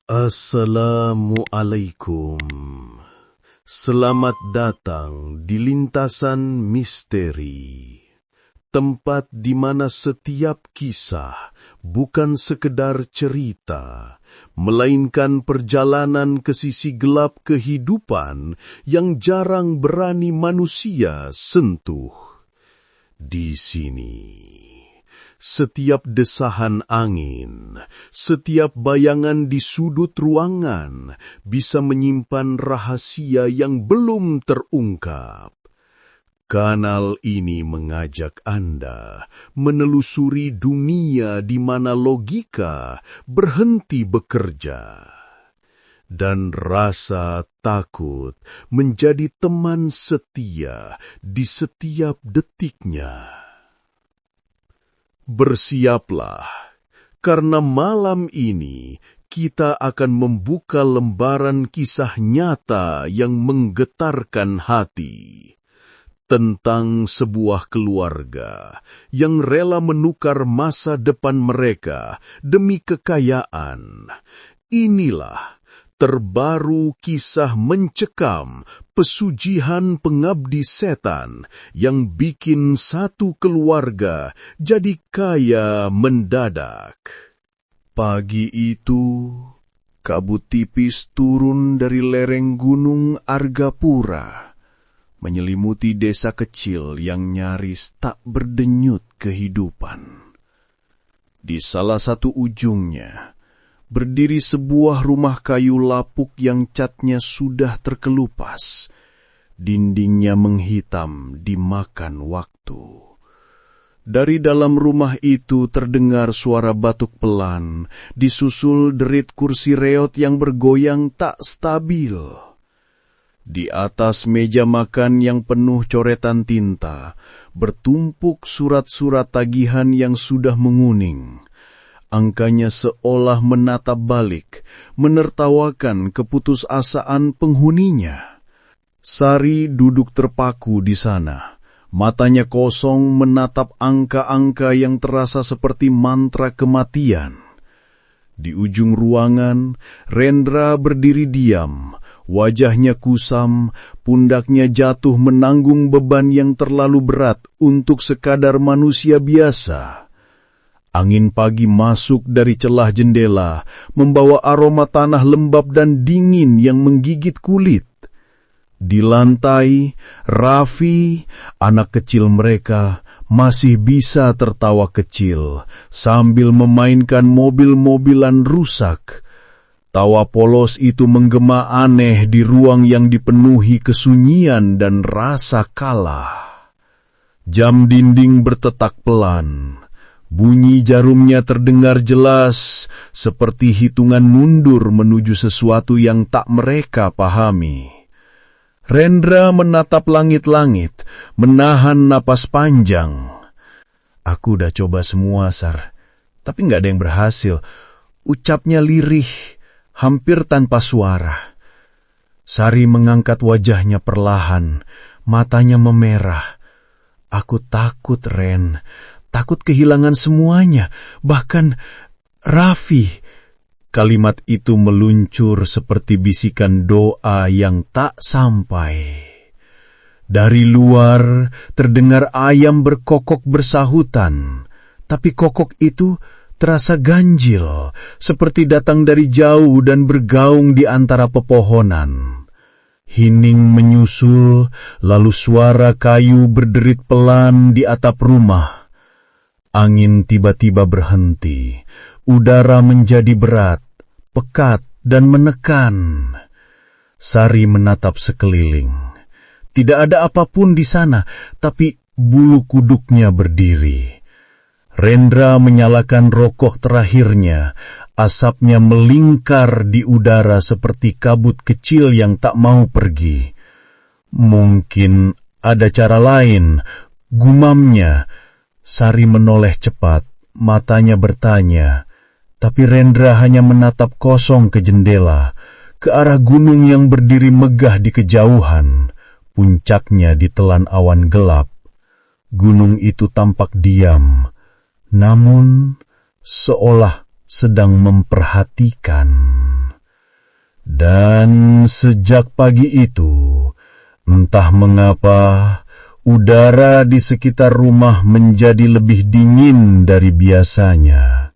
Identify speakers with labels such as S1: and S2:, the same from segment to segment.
S1: Assalamualaikum. Selamat datang di lintasan misteri. Tempat di mana setiap kisah bukan sekedar cerita, melainkan perjalanan ke sisi gelap kehidupan yang jarang berani manusia sentuh. Di sini, setiap desahan angin, setiap bayangan di sudut ruangan bisa menyimpan rahasia yang belum terungkap. Kanal ini mengajak Anda menelusuri dunia di mana logika berhenti bekerja, dan rasa takut menjadi teman setia di setiap detiknya. Bersiaplah, karena malam ini kita akan membuka lembaran kisah nyata yang menggetarkan hati. Tentang sebuah keluarga yang rela menukar masa depan mereka demi kekayaan. Inilah terbaru kisah mencekam pesugihan pengabdi setan yang bikin satu keluarga jadi kaya mendadak. Pagi itu, kabut tipis turun dari lereng gunung Argapura, menyelimuti desa kecil yang nyaris tak berdenyut kehidupan. Di salah satu ujungnya, berdiri sebuah rumah kayu lapuk yang catnya sudah terkelupas. Dindingnya menghitam dimakan waktu. Dari dalam rumah itu terdengar suara batuk pelan, disusul derit kursi reot yang bergoyang tak stabil. Di atas meja makan yang penuh coretan tinta, bertumpuk surat-surat tagihan yang sudah menguning. Angkanya seolah menatap balik, menertawakan keputusasaan penghuninya. Sari duduk terpaku di sana, matanya kosong menatap angka-angka yang terasa seperti mantra kematian. Di ujung ruangan, Rendra berdiri diam, wajahnya kusam, pundaknya jatuh menanggung beban yang terlalu berat untuk sekadar manusia biasa. Angin pagi masuk dari celah jendela, membawa aroma tanah lembab dan dingin yang menggigit kulit. Di lantai, Raffi, anak kecil mereka, masih bisa tertawa kecil sambil memainkan mobil-mobilan rusak. Tawa polos itu menggema aneh di ruang yang dipenuhi kesunyian dan rasa kalah. Jam dinding bertetak pelan. Bunyi jarumnya terdengar jelas, seperti hitungan mundur menuju sesuatu yang tak mereka pahami. Rendra menatap langit-langit, menahan napas panjang. Aku udah coba semua, Sar, tapi gak ada yang berhasil. Ucapnya lirih, hampir tanpa suara. Sari mengangkat wajahnya perlahan, matanya memerah. Aku takut, Ren. Takut kehilangan semuanya, bahkan Raffi. Kalimat itu meluncur seperti bisikan doa yang tak sampai. Dari luar terdengar ayam berkokok bersahutan, tapi kokok itu terasa ganjil, seperti datang dari jauh dan bergaung di antara pepohonan. Hening menyusul, lalu suara kayu berderit pelan di atap rumah. Angin tiba-tiba berhenti, udara menjadi berat, pekat dan menekan. Sari menatap sekeliling. Tidak ada apapun di sana, tapi bulu kuduknya berdiri. Rendra menyalakan rokok terakhirnya, asapnya melingkar di udara seperti kabut kecil yang tak mau pergi. Mungkin ada cara lain, gumamnya. Sari menoleh cepat, matanya bertanya, tapi Rendra hanya menatap kosong ke jendela, ke arah gunung yang berdiri megah di kejauhan, puncaknya ditelan awan gelap. Gunung itu tampak diam, namun seolah sedang memperhatikan.
S2: Dan sejak pagi itu, entah mengapa, udara di sekitar rumah menjadi lebih dingin dari biasanya.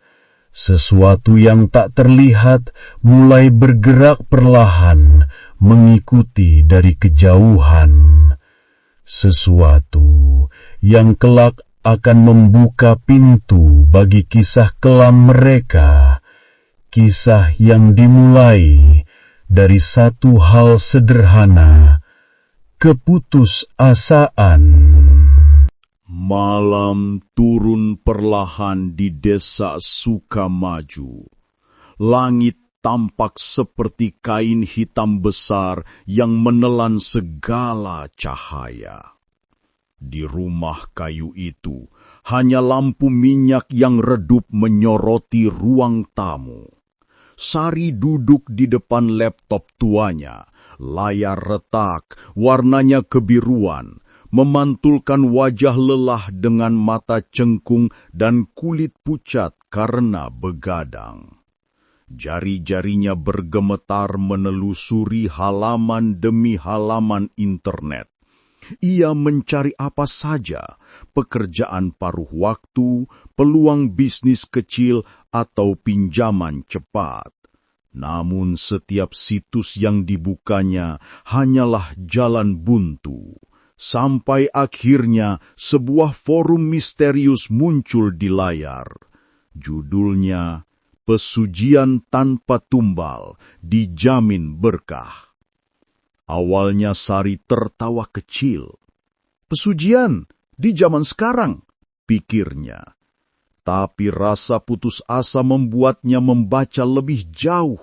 S2: Sesuatu yang tak terlihat mulai bergerak perlahan mengikuti dari kejauhan. Sesuatu yang kelak akan membuka pintu bagi kisah kelam mereka. Kisah yang dimulai dari satu hal sederhana, keputusasaan.
S1: Malam turun perlahan di desa Sukamaju. Langit tampak seperti kain hitam besar yang menelan segala cahaya. Di rumah kayu itu, hanya lampu minyak yang redup menyoroti ruang tamu. Sari duduk di depan laptop tuanya, layar retak, warnanya kebiruan, memantulkan wajah lelah dengan mata cengkung dan kulit pucat karena begadang. Jari-jarinya bergemetar menelusuri halaman demi halaman internet. Ia mencari apa saja, pekerjaan paruh waktu, peluang bisnis kecil, atau pinjaman cepat. Namun setiap situs yang dibukanya hanyalah jalan buntu. Sampai akhirnya sebuah forum misterius muncul di layar. Judulnya, Pesugihan Tanpa Tumbal, Dijamin Berkah. Awalnya Sari tertawa kecil. Pesugihan di zaman sekarang, pikirnya. Tapi rasa putus asa membuatnya membaca lebih jauh.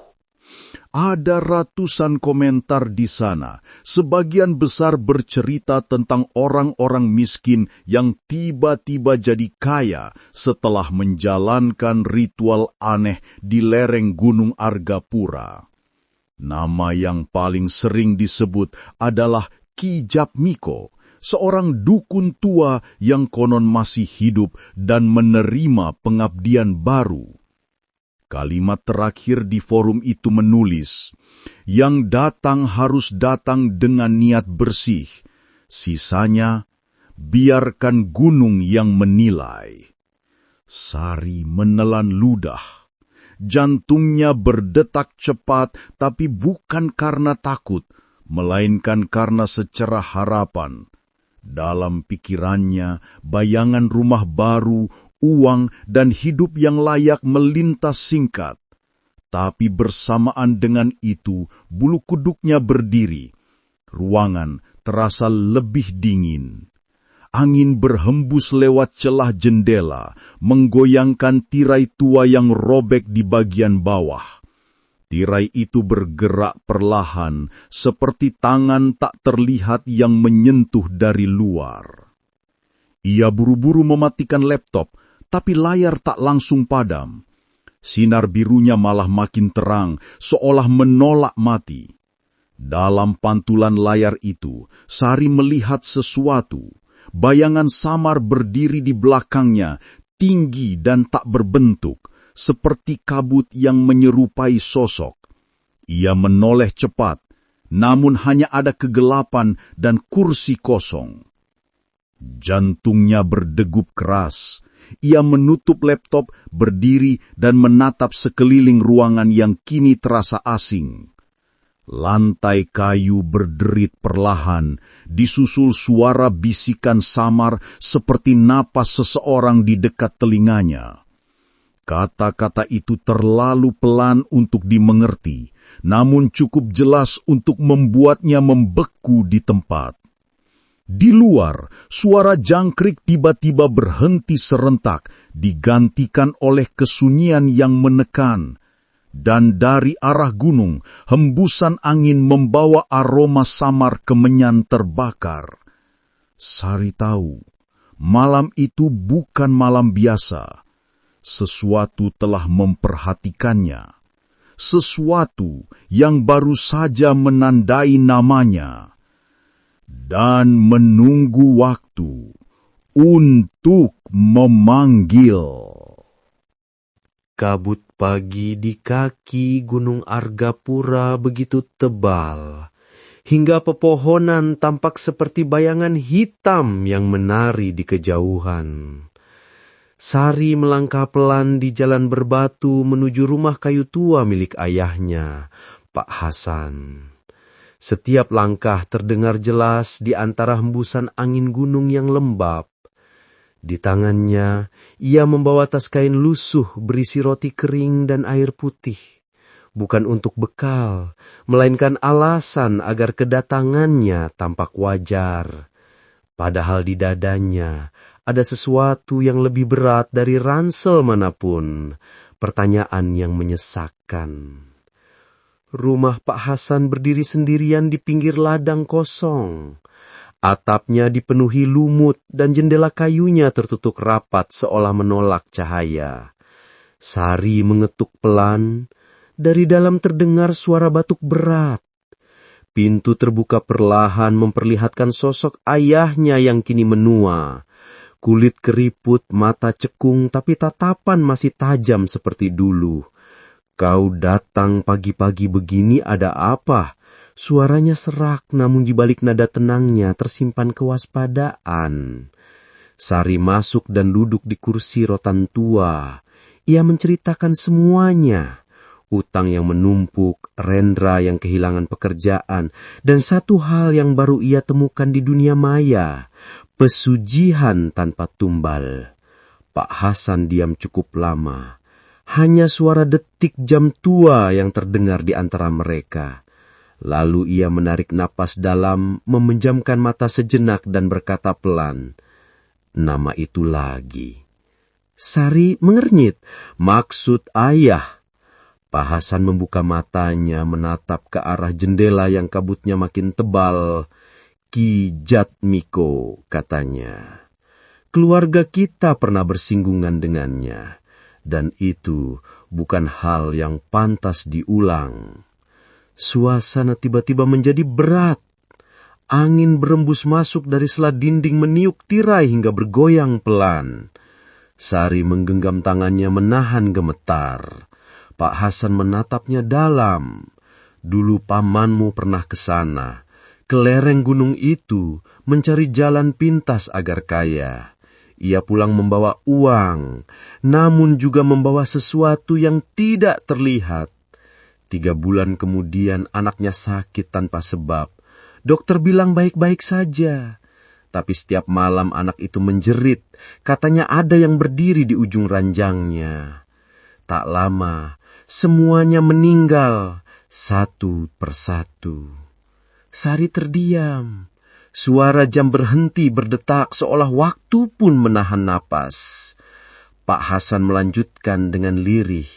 S1: Ada ratusan komentar di sana, sebagian besar bercerita tentang orang-orang miskin yang tiba-tiba jadi kaya setelah menjalankan ritual aneh di lereng Gunung Argapura. Nama yang paling sering disebut adalah Ki Japmiko, seorang dukun tua yang konon masih hidup dan menerima pengabdian baru. Kalimat terakhir di forum itu menulis, "Yang datang harus datang dengan niat bersih, sisanya biarkan gunung yang menilai." Sari menelan ludah. Jantungnya berdetak cepat, tapi bukan karena takut, melainkan karena secerah harapan. Dalam pikirannya, bayangan rumah baru, uang, dan hidup yang layak melintas singkat. Tapi bersamaan dengan itu, bulu kuduknya berdiri. Ruangan terasa lebih dingin. Angin berhembus lewat celah jendela, menggoyangkan tirai tua yang robek di bagian bawah. Tirai itu bergerak perlahan, seperti tangan tak terlihat yang menyentuh dari luar. Ia buru-buru mematikan laptop, tapi layar tak langsung padam. Sinar birunya malah makin terang, seolah menolak mati. Dalam pantulan layar itu, Sari melihat sesuatu. Bayangan samar berdiri di belakangnya, tinggi dan tak berbentuk, seperti kabut yang menyerupai sosok. Ia menoleh cepat, namun hanya ada kegelapan dan kursi kosong. Jantungnya berdegup keras. Ia menutup laptop, berdiri, dan menatap sekeliling ruangan yang kini terasa asing. Lantai kayu berderit perlahan, disusul suara bisikan samar seperti napas seseorang di dekat telinganya. Kata-kata itu terlalu pelan untuk dimengerti, namun cukup jelas untuk membuatnya membeku di tempat. Di luar, suara jangkrik tiba-tiba berhenti serentak, digantikan oleh kesunyian yang menekan. Dan dari arah gunung, hembusan angin membawa aroma samar kemenyan terbakar. Sari tahu, malam itu bukan malam biasa. Sesuatu telah memperhatikannya. Sesuatu yang baru saja menandai namanya. Dan menunggu waktu untuk memanggil.
S3: kabut pagi di kaki Gunung Argapura begitu tebal, hingga pepohonan tampak seperti bayangan hitam yang menari di kejauhan. Sari melangkah pelan di jalan berbatu menuju rumah kayu tua milik ayahnya, Pak Hasan. Setiap langkah terdengar jelas di antara hembusan angin gunung yang lembab. Di tangannya, ia membawa tas kain lusuh berisi roti kering dan air putih. Bukan untuk bekal, melainkan alasan agar kedatangannya tampak wajar. Padahal di dadanya ada sesuatu yang lebih berat dari ransel manapun, pertanyaan yang menyesakkan. Rumah Pak Hasan berdiri sendirian di pinggir ladang kosong. Atapnya dipenuhi lumut dan jendela kayunya tertutup rapat seolah menolak cahaya. Sari mengetuk pelan, dari dalam terdengar suara batuk berat. Pintu terbuka perlahan memperlihatkan sosok ayahnya yang kini menua. Kulit keriput, mata cekung, tapi tatapan masih tajam seperti dulu. "Kau datang pagi-pagi begini ada apa?" Suaranya serak, namun di balik nada tenangnya tersimpan kewaspadaan. Sari masuk dan duduk di kursi rotan tua. Ia menceritakan semuanya. Utang yang menumpuk, Rendra yang kehilangan pekerjaan, dan satu hal yang baru ia temukan di dunia maya, pesugihan tanpa tumbal. Pak Hasan diam cukup lama. Hanya suara detik jam tua yang terdengar di antara mereka. Lalu ia menarik napas dalam, memejamkan mata sejenak dan berkata pelan, "Nama itu lagi." Sari mengernyit, "Maksud ayah." Pak Hasan membuka matanya, menatap ke arah jendela yang kabutnya makin tebal. "Ki Jatmiko," katanya. "Keluarga kita pernah bersinggungan dengannya, dan itu bukan hal yang pantas diulang." Suasana tiba-tiba menjadi berat. Angin berembus masuk dari sela dinding meniup tirai hingga bergoyang pelan. Sari menggenggam tangannya menahan gemetar. Pak Hasan menatapnya dalam. "Dulu pamanmu pernah ke sana, ke lereng gunung itu, mencari jalan pintas agar kaya. Ia pulang membawa uang, namun juga membawa sesuatu yang tidak terlihat. 3 bulan kemudian anaknya sakit tanpa sebab. Dokter bilang baik-baik saja. Tapi setiap malam anak itu menjerit. Katanya ada yang berdiri di ujung ranjangnya. Tak lama, semuanya meninggal, satu persatu." Sari terdiam. Suara jam berhenti berdetak seolah waktu pun menahan napas. Pak Hasan melanjutkan dengan lirih.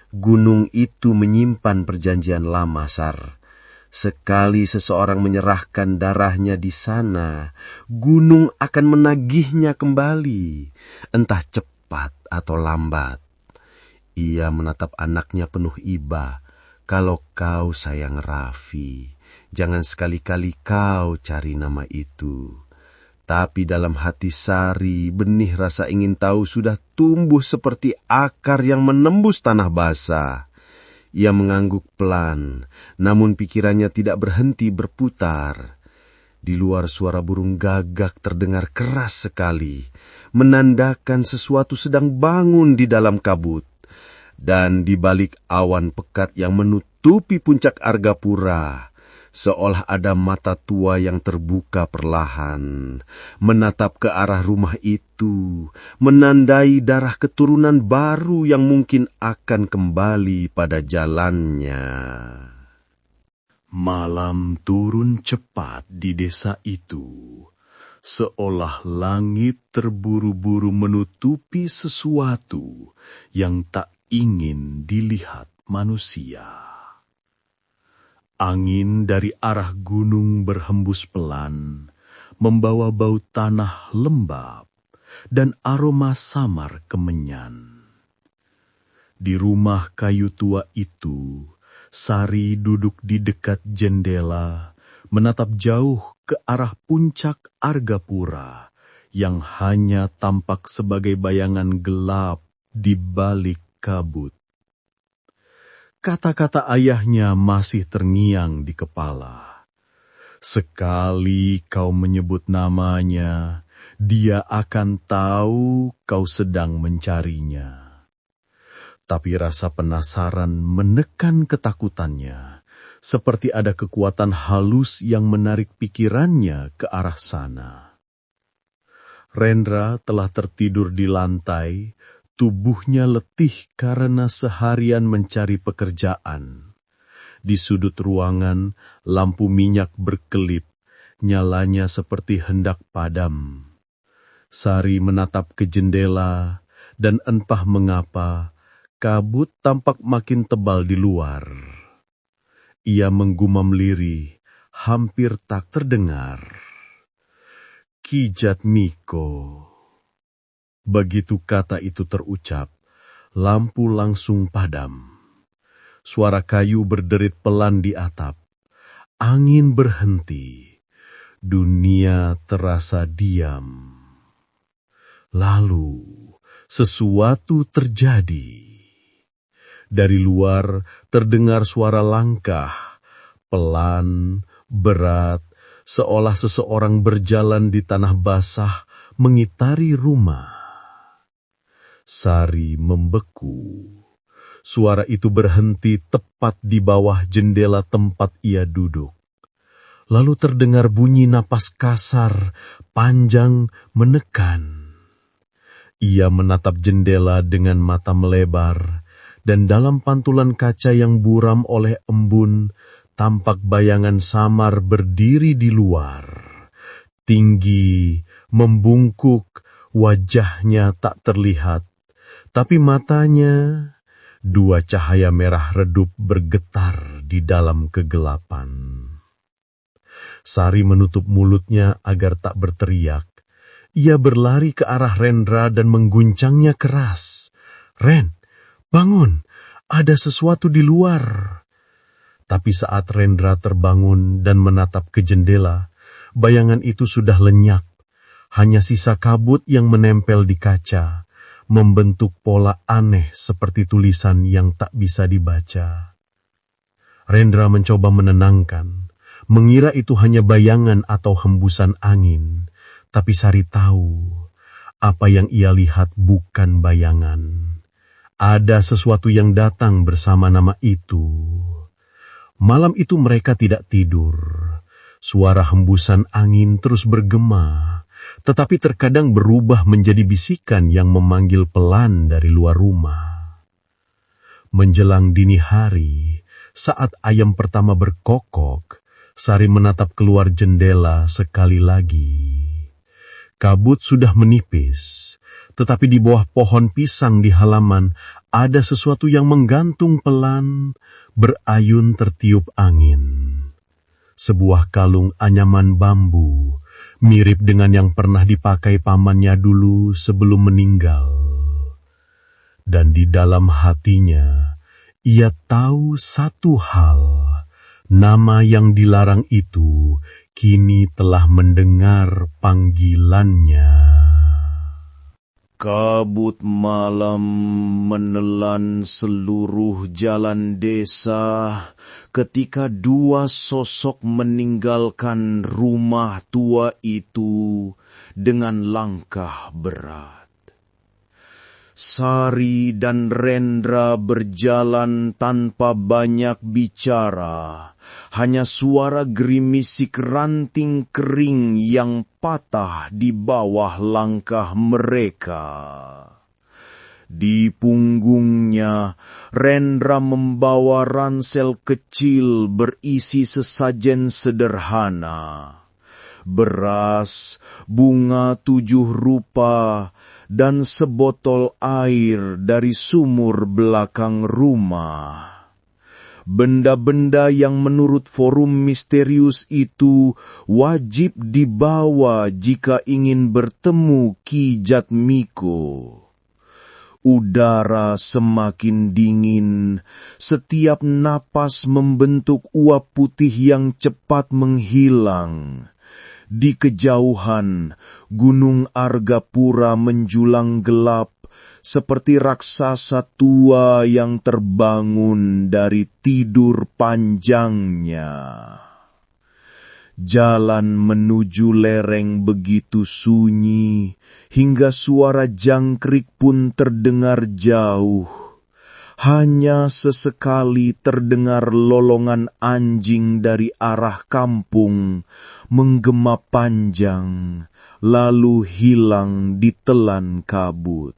S3: "Gunung itu menyimpan perjanjian lama, Sar. Sekali seseorang menyerahkan darahnya di sana, gunung akan menagihnya kembali, entah cepat atau lambat." Ia menatap anaknya penuh iba. "Kalau kau sayang Raffi, jangan sekali-kali kau cari nama itu." Tapi dalam hati Sari, benih rasa ingin tahu sudah tumbuh seperti akar yang menembus tanah basah. Ia mengangguk pelan, namun pikirannya tidak berhenti berputar. Di luar suara burung gagak terdengar keras sekali, menandakan sesuatu sedang bangun di dalam kabut. Dan di balik awan pekat yang menutupi puncak Argapura, seolah ada mata tua yang terbuka perlahan, menatap ke arah rumah itu, menandai darah keturunan baru yang mungkin akan kembali pada jalannya.
S1: Malam turun cepat di desa itu, seolah langit terburu-buru menutupi sesuatu yang tak ingin dilihat manusia. Angin dari arah gunung berhembus pelan, membawa bau tanah lembab dan aroma samar kemenyan. Di rumah kayu tua itu, Sari duduk di dekat jendela, menatap jauh ke arah puncak Argapura yang hanya tampak sebagai bayangan gelap di balik kabut. kata-kata ayahnya masih terngiang di kepala. Sekali kau menyebut namanya, dia akan tahu kau sedang mencarinya. Tapi rasa penasaran menekan ketakutannya, seperti ada kekuatan halus yang menarik pikirannya ke arah sana. Rendra telah tertidur di lantai, tubuhnya letih karena seharian mencari pekerjaan. Di sudut ruangan, lampu minyak berkelip, nyalanya seperti hendak padam. Sari menatap ke jendela, dan entah mengapa, kabut tampak makin tebal di luar. Ia menggumam lirih, hampir tak terdengar. Ki Jatmiko. Begitu kata itu terucap, lampu langsung padam. Suara kayu berderit pelan di atap. Angin berhenti. Dunia terasa diam. Lalu, sesuatu terjadi. Dari luar terdengar suara langkah, pelan, berat, seolah seseorang berjalan di tanah basah mengitari rumah. Sari membeku. Suara itu berhenti tepat di bawah jendela tempat ia duduk. Lalu terdengar bunyi napas kasar, panjang, menekan. Ia menatap jendela dengan mata melebar, dan dalam pantulan kaca yang buram oleh embun, tampak bayangan samar berdiri di luar. Tinggi, membungkuk, wajahnya tak terlihat, tapi matanya, dua cahaya merah redup bergetar di dalam kegelapan. Sari menutup mulutnya agar tak berteriak. Ia berlari ke arah Rendra dan mengguncangnya keras. "Ren, bangun, ada sesuatu di luar." Tapi saat Rendra terbangun dan menatap ke jendela, bayangan itu sudah lenyap. Hanya sisa kabut yang menempel di kaca, membentuk pola aneh seperti tulisan yang tak bisa dibaca. Rendra mencoba menenangkan, mengira itu hanya bayangan atau hembusan angin, tapi Sari tahu, apa yang ia lihat bukan bayangan. Ada sesuatu yang datang bersama nama itu. Malam itu mereka tidak tidur. Suara hembusan angin terus bergema, tetapi terkadang berubah menjadi bisikan yang memanggil pelan dari luar rumah. Menjelang dini hari, saat ayam pertama berkokok, Sari menatap keluar jendela sekali lagi. Kabut sudah menipis, tetapi di bawah pohon pisang di halaman ada sesuatu yang menggantung pelan, berayun tertiup angin. Sebuah kalung anyaman bambu, mirip dengan yang pernah dipakai pamannya dulu sebelum meninggal. Dan di dalam hatinya, ia tahu satu hal, nama yang dilarang itu kini telah mendengar panggilannya.
S4: Kabut malam menelan seluruh jalan desa ketika dua sosok meninggalkan rumah tua itu dengan langkah berat. Sari dan Rendra berjalan tanpa banyak bicara, hanya suara gerimisik ranting kering yang patah di bawah langkah mereka. Di punggungnya, Rendra membawa ransel kecil berisi sesajen sederhana. Beras, bunga 7 rupa, dan sebotol air dari sumur belakang rumah. Benda-benda yang menurut forum misterius itu wajib dibawa jika ingin bertemu Ki Jatmiko. Udara semakin dingin, setiap napas membentuk uap putih yang cepat menghilang. Di kejauhan, Gunung Argapura menjulang gelap seperti raksasa tua yang terbangun dari tidur panjangnya. Jalan menuju lereng begitu sunyi, hingga suara jangkrik pun terdengar jauh. Hanya sesekali terdengar lolongan anjing dari arah kampung, menggema panjang, lalu hilang ditelan kabut.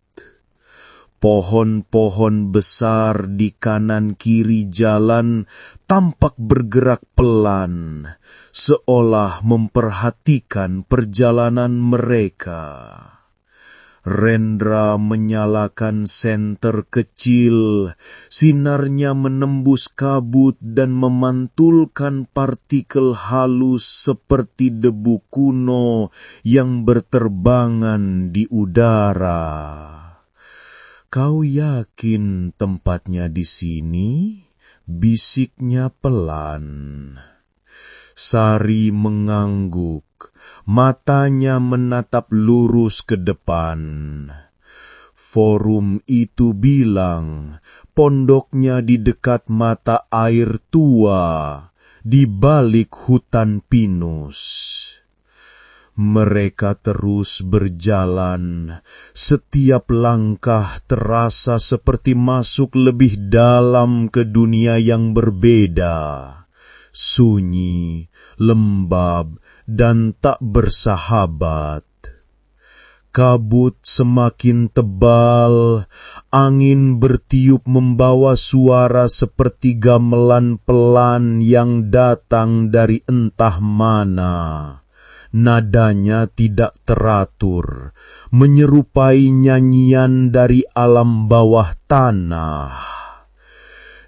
S4: Pohon-pohon besar di kanan kiri jalan tampak bergerak pelan, seolah memperhatikan perjalanan mereka. Rendra menyalakan senter kecil, sinarnya menembus kabut dan memantulkan partikel halus seperti debu kuno yang berterbangan di udara. "Kau yakin tempatnya di sini?" bisiknya pelan. Sari mengangguk, matanya menatap lurus ke depan. Forum itu bilang pondoknya di dekat mata air tua, di balik hutan pinus. Mereka terus berjalan, setiap langkah terasa seperti masuk lebih dalam ke dunia yang berbeda, sunyi, lembab, dan tak bersahabat. Kabut semakin tebal, angin bertiup membawa suara seperti gamelan pelan yang datang dari entah mana. Nadanya tidak teratur, menyerupai nyanyian dari alam bawah tanah.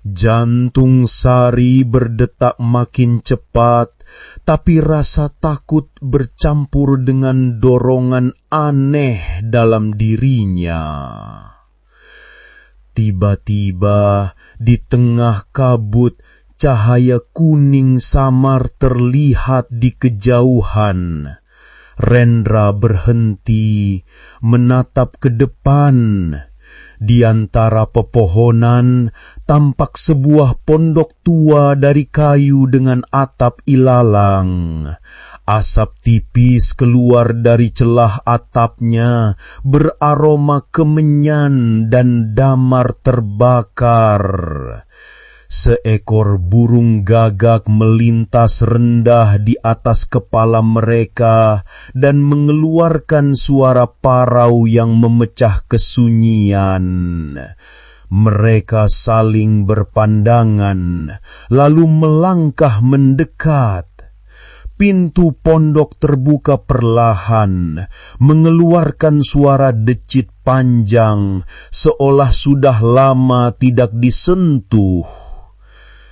S4: Jantung Sari berdetak makin cepat, tapi rasa takut bercampur dengan dorongan aneh dalam dirinya. Tiba-tiba, di tengah kabut, cahaya kuning samar terlihat di kejauhan. Rendra berhenti, menatap ke depan. Di antara pepohonan, tampak sebuah pondok tua dari kayu dengan atap ilalang. Asap tipis keluar dari celah atapnya, beraroma kemenyan dan damar terbakar. Seekor burung gagak melintas rendah di atas kepala mereka dan mengeluarkan suara parau yang memecah kesunyian. Mereka saling berpandangan, lalu melangkah mendekat. Pintu pondok terbuka perlahan, mengeluarkan suara decit panjang, seolah sudah lama tidak disentuh.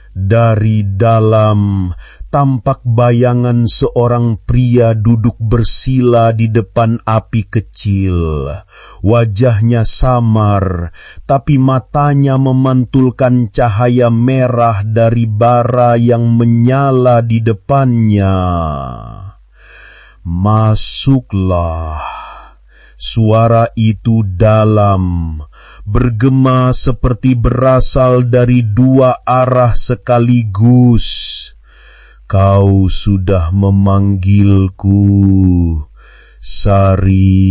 S4: Dari dalam, tampak bayangan seorang pria duduk bersila di depan api kecil. Wajahnya samar, tapi matanya memantulkan cahaya merah dari bara yang menyala di depannya. "Masuklah." Suara itu dalam, bergema seperti berasal dari dua arah sekaligus. "Kau sudah memanggilku, Sari."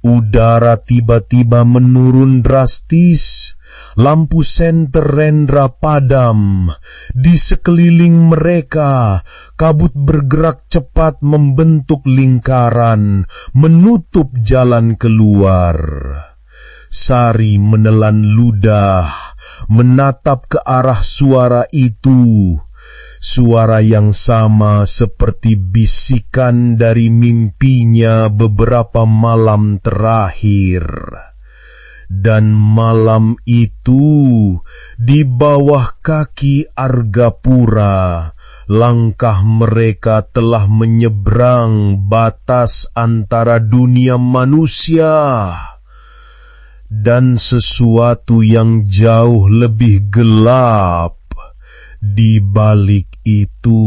S4: Udara tiba-tiba menurun drastis. Lampu senter Rendra padam. Di sekeliling mereka, kabut bergerak cepat membentuk lingkaran, menutup jalan keluar. Sari menelan ludah, menatap ke arah suara itu. Suara yang sama seperti bisikan dari mimpinya beberapa malam terakhir. Dan malam itu, di bawah kaki Argapura, langkah mereka telah menyeberang batas antara dunia manusia dan sesuatu yang jauh lebih gelap di balik itu.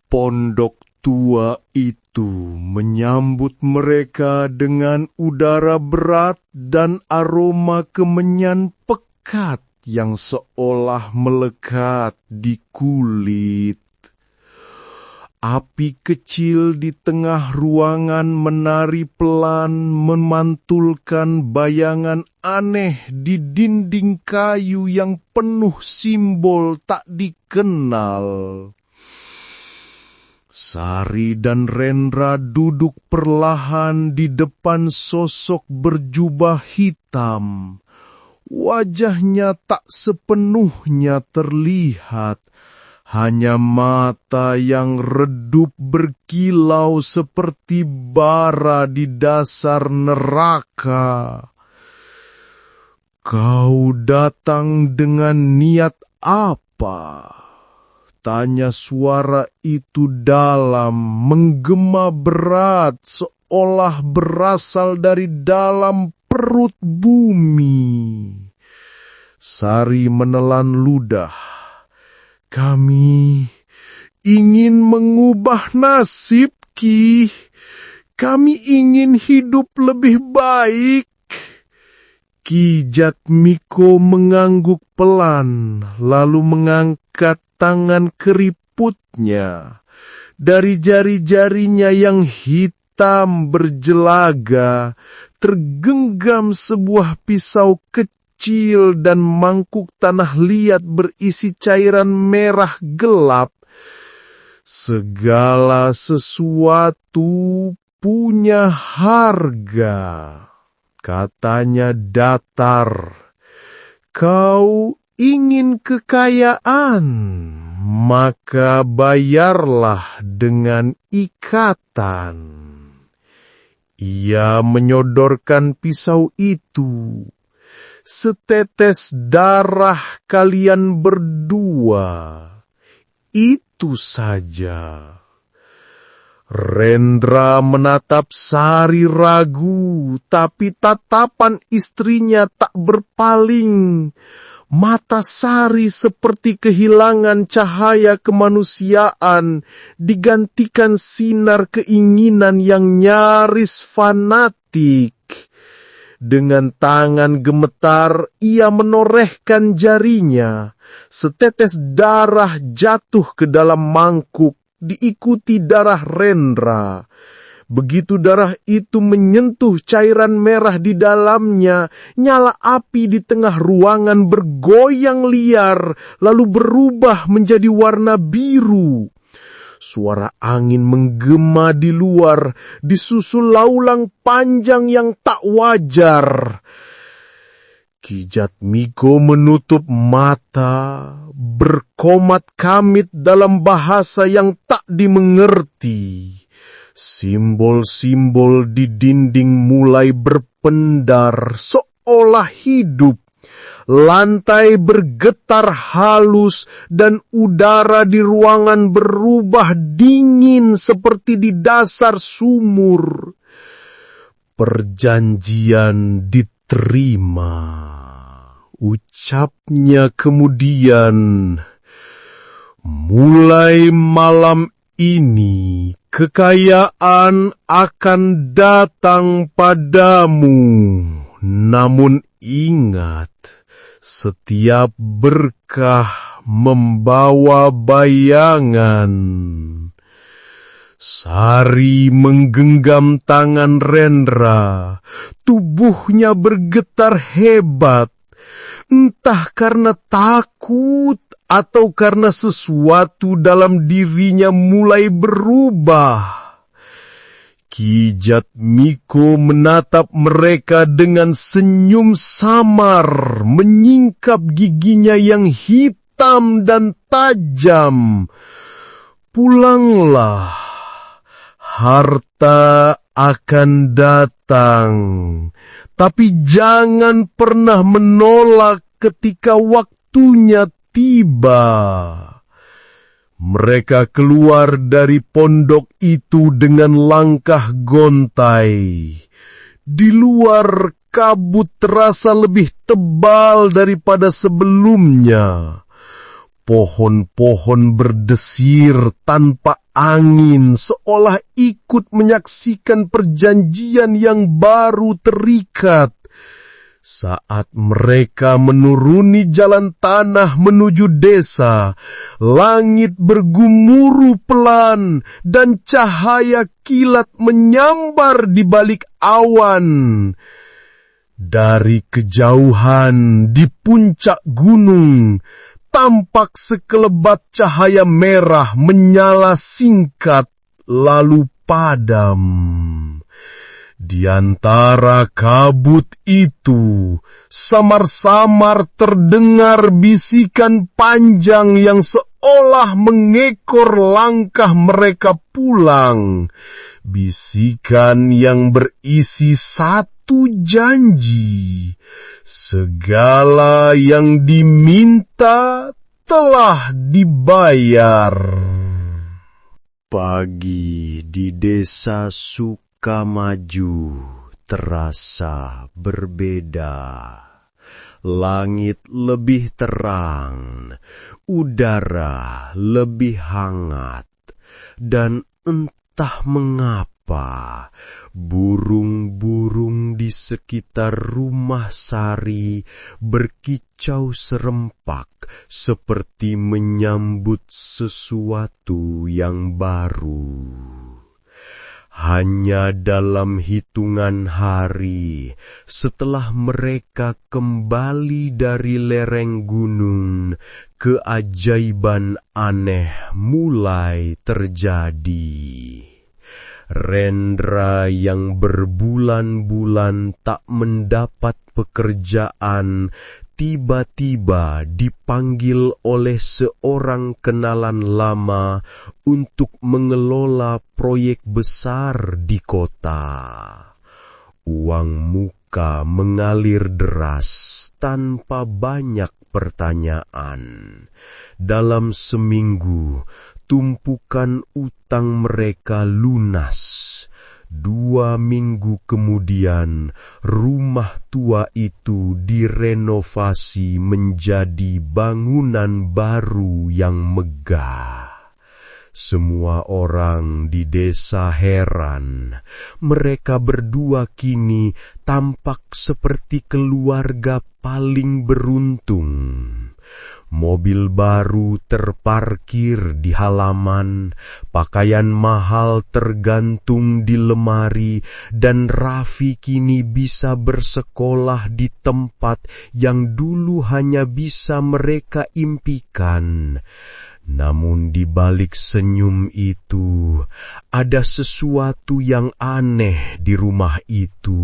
S3: Pondok
S4: tua itu menyambut mereka dengan udara berat dan aroma kemenyan pekat yang seolah melekat di kulit. Api kecil di tengah ruangan menari pelan memantulkan bayangan aneh di dinding kayu yang penuh simbol tak dikenal. Sari dan Rendra duduk perlahan di depan sosok berjubah hitam. Wajahnya tak sepenuhnya terlihat. Hanya mata yang redup berkilau seperti bara di dasar neraka. Kau datang dengan niat apa? Tanya suara itu dalam, menggema berat, seolah berasal dari dalam perut bumi. Sari menelan ludah. Kami ingin mengubah nasib, Ki. Kami ingin hidup lebih baik. Ki Jatmiko mengangguk pelan, lalu mengangkat tangan keriputnya. Dari jari-jarinya yang hitam berjelaga, tergenggam sebuah pisau kecil dan mangkuk tanah liat berisi cairan merah gelap. Segala sesuatu punya harga, katanya datar. Kau ingin kekayaan, maka bayarlah dengan ikatan. Ia menyodorkan pisau itu. Setetes darah kalian berdua, itu saja. Rendra menatap Sari ragu, tapi tatapan istrinya tak berpaling. Mata Sari seperti kehilangan cahaya kemanusiaan, digantikan sinar keinginan yang nyaris fanatik. Dengan tangan gemetar, ia menorehkan jarinya. Setetes darah jatuh ke dalam mangkuk, diikuti darah Rendra. Begitu darah itu menyentuh cairan merah di dalamnya, nyala api di tengah ruangan bergoyang liar, lalu berubah menjadi warna biru. Suara angin menggema di luar, disusul laulang panjang yang tak wajar. Ki Jatmiko menutup mata, berkomat kamit dalam bahasa yang tak dimengerti. Simbol-simbol di dinding mulai berpendar, seolah hidup. Lantai bergetar halus dan udara di ruangan berubah dingin seperti di dasar sumur. Perjanjian diterima. Ucapnya kemudian, mulai malam ini kekayaan akan datang padamu. Namun ingat, setiap berkah membawa bayangan. Sari menggenggam tangan Rendra. Tubuhnya bergetar hebat. Entah karena takut atau karena sesuatu dalam dirinya mulai berubah. Ki Jatmiko menatap mereka dengan senyum samar, menyingkap giginya yang hitam dan tajam. Pulanglah, harta akan datang, tapi jangan pernah menolak ketika waktunya tiba. Mereka keluar dari pondok itu dengan langkah gontai. Di luar kabut terasa lebih tebal daripada sebelumnya. Pohon-pohon berdesir tanpa
S1: angin seolah ikut menyaksikan perjanjian yang baru terikat. Saat mereka menuruni jalan tanah menuju desa, langit bergemuruh pelan dan cahaya kilat menyambar di balik awan. Dari kejauhan di puncak gunung, tampak sekelebat cahaya merah menyala singkat lalu padam. Di antara kabut itu, samar-samar terdengar bisikan panjang yang seolah mengekor langkah mereka pulang. Bisikan yang berisi satu janji. Segala yang diminta telah dibayar.
S3: Pagi di desa Sukamaju terasa berbeda. Langit lebih terang, udara lebih hangat, dan entah mengapa burung-burung di sekitar rumah Sari berkicau serempak seperti menyambut sesuatu yang baru. Hanya dalam hitungan hari setelah mereka kembali dari lereng gunung, keajaiban aneh mulai terjadi. Rendra yang berbulan-bulan tak mendapat pekerjaan, tiba-tiba dipanggil oleh seorang kenalan lama untuk mengelola proyek besar di kota. Uang muka mengalir deras tanpa banyak pertanyaan. Dalam seminggu, tumpukan utang mereka lunas. 2 minggu kemudian, rumah tua itu direnovasi menjadi bangunan baru yang megah. Semua orang di desa heran. Mereka berdua kini tampak seperti keluarga paling beruntung. Mobil baru terparkir di halaman, pakaian mahal tergantung di lemari, dan Raffi kini bisa bersekolah di tempat yang dulu hanya bisa mereka impikan. Namun di balik senyum itu, ada sesuatu yang aneh di rumah itu.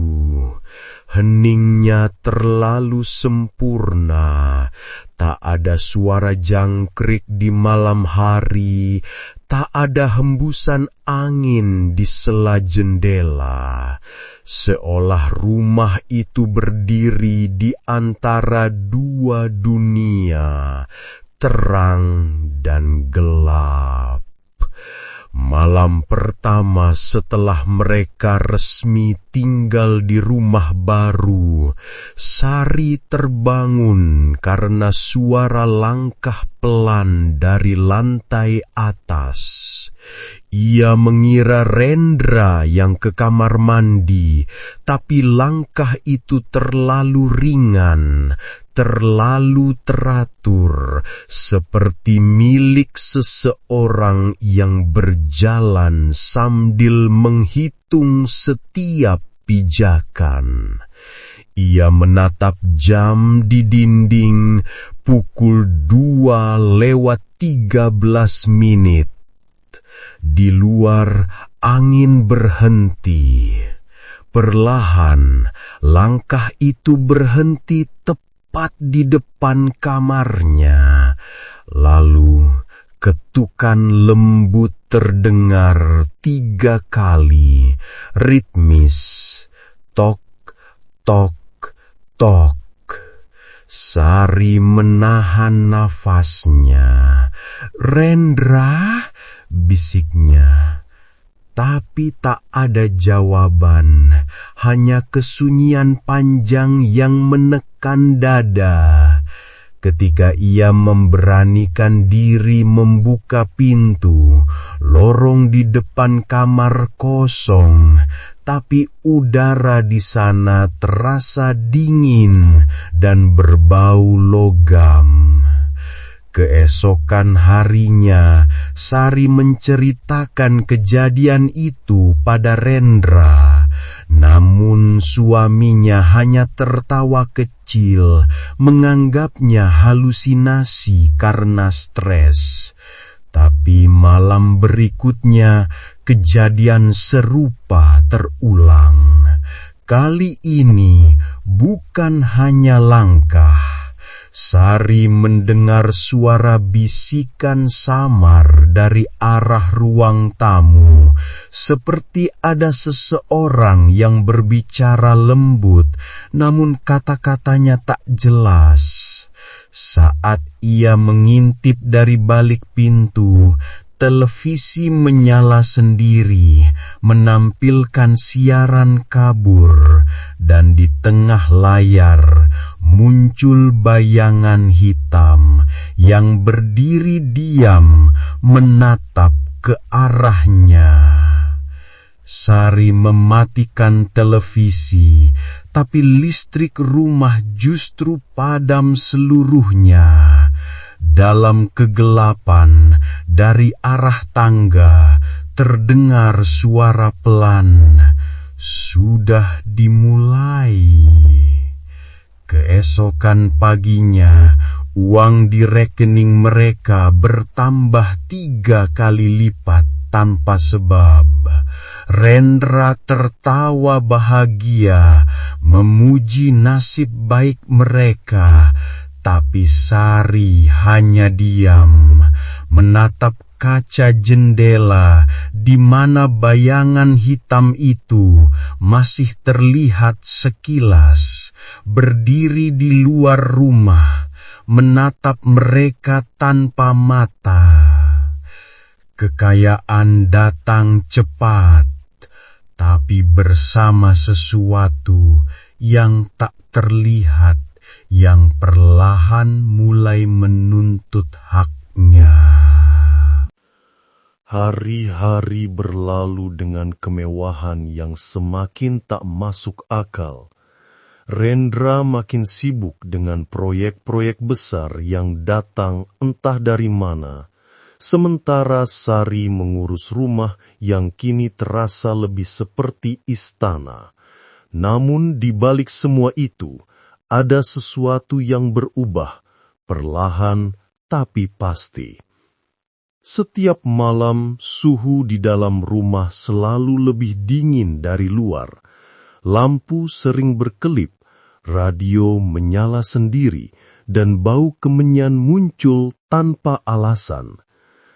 S3: Heningnya terlalu sempurna. Tak ada suara jangkrik di malam hari, tak ada hembusan angin di sela jendela. Seolah rumah itu berdiri di antara 2 dunia, terang dan gelap. Malam pertama setelah mereka resmi tinggal di rumah baru, Sari terbangun karena suara langkah pelan dari lantai atas. Ia mengira Rendra yang ke kamar mandi, tapi langkah itu terlalu ringan, terlalu teratur, seperti milik seseorang yang berjalan sambil menghitung setiap pijakan. Ia menatap jam di dinding, pukul 2:13. Di luar, angin berhenti. Perlahan, langkah itu berhenti tepat di depan kamarnya. Lalu, ketukan lembut terdengar 3 kali, ritmis. Tok, tok, tok. Sari menahan nafasnya. "Rendra," bisiknya. Tapi tak ada jawaban, hanya kesunyian panjang yang menekan dada.
S1: Ketika ia memberanikan diri membuka pintu, lorong di depan kamar kosong, tapi udara di sana terasa dingin dan berbau logam. Keesokan harinya, Sari menceritakan kejadian itu pada Rendra. Namun suaminya hanya tertawa kecil, menganggapnya halusinasi karena stres. Tapi malam berikutnya, kejadian serupa terulang. Kali ini bukan hanya langkah. Sari mendengar suara bisikan samar dari arah ruang tamu, seperti ada seseorang yang berbicara lembut, namun kata-katanya tak jelas. Saat ia mengintip dari balik pintu, televisi menyala sendiri, menampilkan siaran kabur, dan di tengah layar muncul bayangan hitam yang berdiri diam menatap ke arahnya. Sari mematikan televisi, tapi listrik rumah justru padam seluruhnya. Dalam kegelapan, dari arah tangga, terdengar suara pelan. Sudah dimulai. Keesokan paginya, uang di rekening mereka bertambah 3 kali lipat tanpa sebab. Rendra tertawa bahagia, memuji nasib baik mereka. Tapi Sari hanya diam, menatap kaca jendela di mana bayangan hitam itu masih terlihat sekilas, berdiri di luar rumah, menatap mereka tanpa mata. Kekayaan datang cepat, tapi bersama sesuatu yang tak terlihat, yang perlahan mulai menuntut haknya.
S3: Hari-hari berlalu dengan kemewahan yang semakin tak masuk akal. Rendra makin sibuk dengan proyek-proyek besar yang datang entah dari mana, sementara Sari mengurus rumah yang kini terasa lebih seperti istana. Namun di balik semua itu, ada sesuatu yang berubah, perlahan tapi pasti. Setiap malam, suhu di dalam rumah selalu lebih dingin dari luar. Lampu sering berkelip, radio menyala sendiri, dan bau kemenyan muncul tanpa alasan.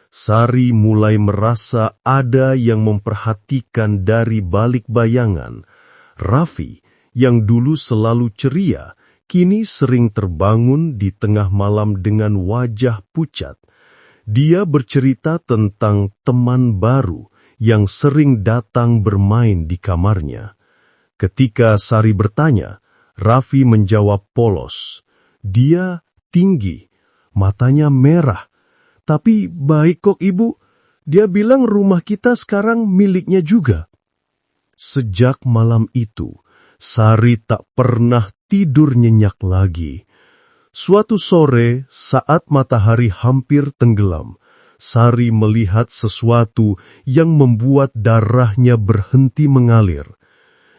S3: Sari mulai merasa ada yang memperhatikan dari balik bayangan. Raffi, yang dulu selalu ceria, kini sering terbangun di tengah malam dengan wajah pucat. Dia bercerita tentang teman baru yang sering datang bermain di kamarnya. Ketika Sari bertanya, Raffi menjawab polos. Dia tinggi, matanya merah. Tapi baik kok ibu, dia bilang rumah kita sekarang miliknya juga. Sejak malam itu, Sari tak pernah tidur nyenyak lagi. Suatu sore, saat matahari hampir tenggelam, Sari melihat sesuatu yang membuat darahnya berhenti mengalir.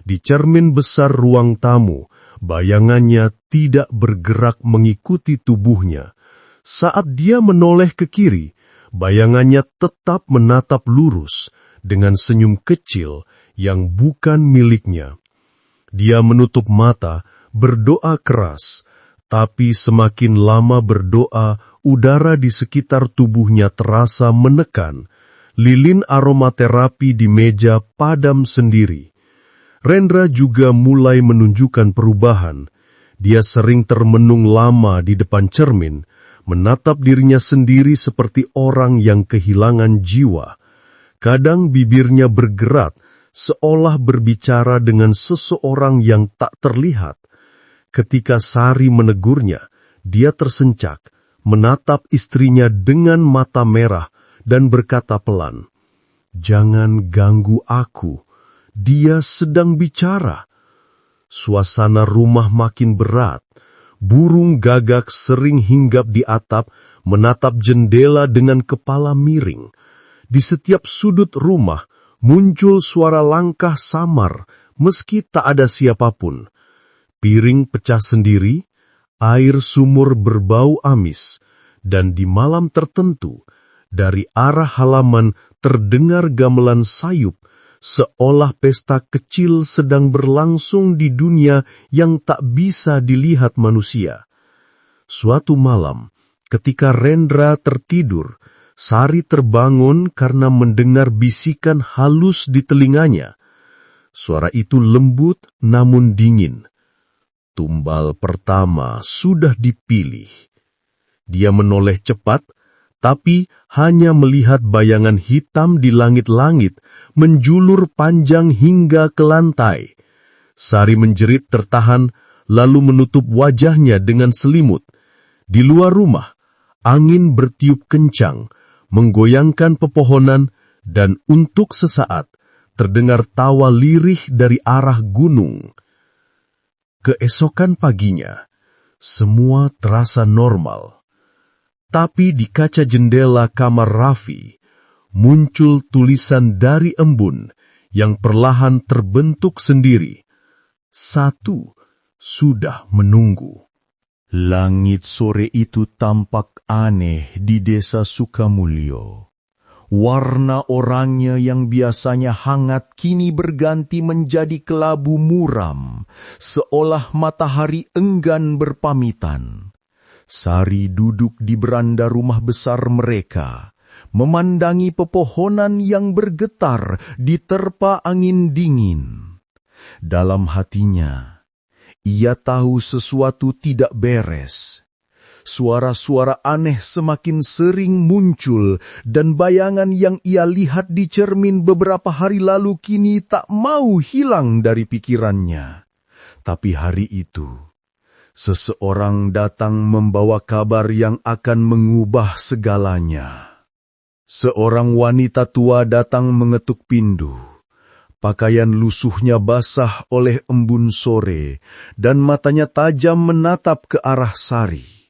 S3: Di cermin besar ruang tamu, bayangannya tidak bergerak mengikuti tubuhnya. Saat dia menoleh ke kiri, bayangannya tetap menatap lurus dengan senyum kecil yang bukan miliknya. Dia menutup mata, berdoa keras, tapi semakin lama berdoa, udara di sekitar tubuhnya terasa menekan. Lilin aromaterapi di meja padam sendiri. Rendra juga mulai menunjukkan perubahan. Dia sering termenung lama di depan cermin, menatap dirinya sendiri seperti orang yang kehilangan jiwa. Kadang bibirnya bergerak, seolah berbicara dengan seseorang yang tak terlihat. Ketika Sari menegurnya,
S1: Dia tersencak, menatap istrinya dengan mata merah dan berkata pelan, "Jangan ganggu aku, dia sedang bicara." Suasana rumah makin berat. Burung gagak sering hinggap di atap, menatap jendela dengan kepala miring. Di setiap sudut rumah muncul suara langkah samar, meski tak ada siapapun. Piring pecah sendiri, air sumur berbau amis, dan di malam tertentu, dari arah halaman terdengar gamelan sayup, seolah pesta kecil sedang berlangsung di dunia yang tak bisa dilihat manusia. Suatu malam, ketika Rendra tertidur, Sari terbangun karena mendengar bisikan halus di telinganya. Suara itu lembut namun dingin. Tumbal pertama sudah dipilih. Dia menoleh cepat, tapi hanya melihat bayangan hitam di langit-langit menjulur panjang hingga ke lantai. Sari menjerit tertahan, lalu menutup wajahnya dengan selimut. Di luar rumah, angin bertiup kencang, menggoyangkan pepohonan, dan untuk sesaat terdengar tawa lirih dari arah gunung. Keesokan paginya, semua terasa normal. Tapi di kaca jendela kamar Raffi, muncul tulisan dari embun yang perlahan terbentuk sendiri. 1 sudah menunggu.
S4: Langit sore itu tampak aneh di desa Sukamulyo. Warna orangnya yang biasanya hangat kini berganti menjadi kelabu muram, seolah matahari enggan berpamitan. Sari duduk di beranda rumah besar mereka, memandangi pepohonan yang bergetar diterpa angin dingin. Dalam hatinya, ia tahu sesuatu tidak beres. Suara-suara aneh semakin sering muncul, dan bayangan yang ia lihat di cermin beberapa hari lalu kini tak mau hilang dari pikirannya. Tapi hari itu, seseorang datang membawa kabar yang akan mengubah segalanya. Seorang wanita tua datang mengetuk pintu. Pakaian lusuhnya basah oleh embun sore, dan matanya tajam menatap ke arah Sari.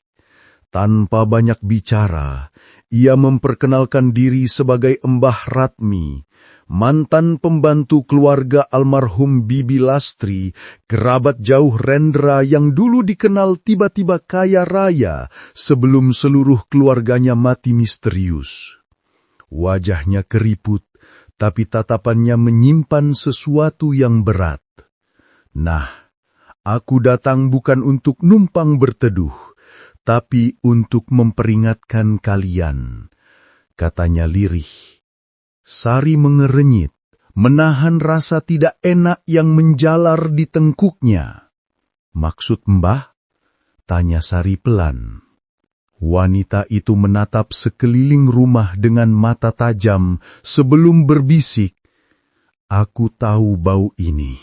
S4: Tanpa banyak bicara, ia memperkenalkan diri sebagai Mbah Ratmi, mantan pembantu keluarga almarhum Bibi Lastri, kerabat jauh Rendra yang dulu dikenal tiba-tiba kaya raya sebelum seluruh keluarganya mati misterius. Wajahnya keriput, tapi tatapannya menyimpan sesuatu yang berat. "Nah, aku datang bukan untuk numpang berteduh, tapi untuk memperingatkan kalian," katanya lirih. Sari mengerenyit, menahan rasa tidak enak yang menjalar di tengkuknya. "Maksud Mbah?" tanya Sari pelan. Wanita itu menatap sekeliling rumah dengan mata tajam sebelum berbisik, "Aku tahu bau ini.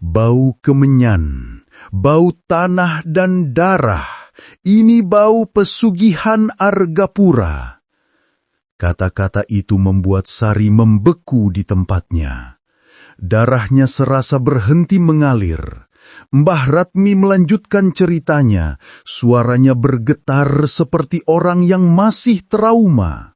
S4: Bau kemenyan, bau tanah dan darah. Ini bau pesugihan Argapura." Kata-kata itu membuat Sari membeku di tempatnya. Darahnya serasa berhenti mengalir. Mbah Ratmi melanjutkan ceritanya. Suaranya bergetar seperti orang yang masih trauma.